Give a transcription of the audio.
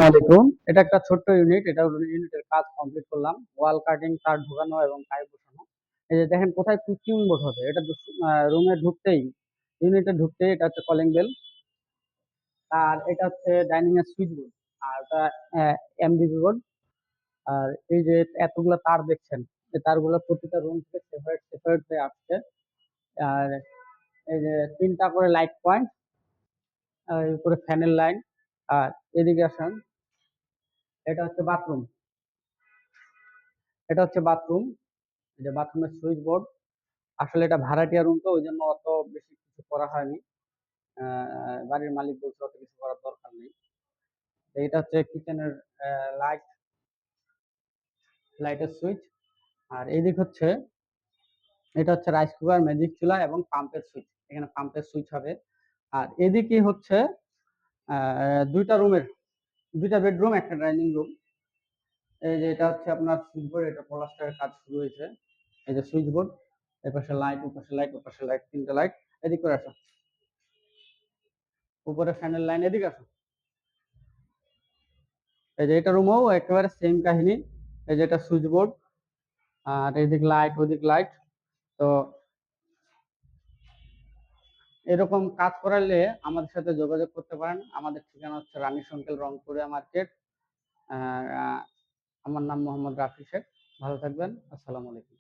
আলাইকুম। এটা একটা ছোট্ট ইউনিট। এটা ইউনিটের কাজ কমপ্লিট করলাম। ওয়াল কাটিং, তার ঢোকানো এবং পাইপ বসানো। এই যে দেখেন কোথায় সুইচিং বোর্ড হবে। এটা রুমে ঢুকতেই, ইউনিটে ঢুকতেই এটা হচ্ছে কলিং বেল। আর এটা হচ্ছে ডাইনিং এর সুইচ বোর্ড। আর এটা এমডিবি বোর্ড। আর এই যে এতগুলো তার দেখছেন, এই তারগুলো প্রতিটা রুম থেকে সেপারেট সেপারেট হয়ে আসছে। আর এই যে 3টা করে লাইট পয়েন্ট, আর উপরে ফ্যানের লাইন। আর এদিকে আসেন, এটা হচ্ছে বাথরুম। এটা হচ্ছে বাথরুম। এই যে বাথরুমের সুইচ বোর্ড। আসলে এটা ভাড়াটিয়া রুম, তো ওই জন্য অত বেশি কিছু করা হয়নি। বাড়ির মালিক বলছে অত কিছু করার দরকার নেই। তো এটা হচ্ছে কিচেনের লাইট, লাইটের সুইচ। আর এইদিক হচ্ছে, এটা হচ্ছে রাইস কুকার, ম্যাজিক চুলা এবং পাম্পের সুইচ। এখানে পাম্পের সুইচ হবে। আর এদিকে হচ্ছে দুইটা রুমের, দুইটা বেডরুম, একটা ডাইনিং রুম। এই যে এটা হচ্ছে আপনার সুইচ বোর্ড, এটা প্লাস্টারের কাজ শুরু হয়েছে। এই যে সুইচ বোর্ড, এর পাশে লাইট, ওর পাশে লাইট, ওর পাশে লাইট, 3টা লাইট। এদিক করে আসো, উপরে ফ্যানের লাইন, এদিকে আসো। এই যে এটা রুমও একেবারে সেম কাহিনী। এই যে এটা সুইচ বোর্ড, আর এদিক লাইট, ওদিক লাইট। তো এরকম কাজ করালে আমাদের সাথে যোগাযোগ করতে পারেন। আমাদের ঠিকানা হচ্ছে রানী সংকেল, রংপুরিয়া মার্কেট। আমার নাম মোহাম্মদ রাফি শেখ। ভালো থাকবেন। আসসালামু আলাইকুম।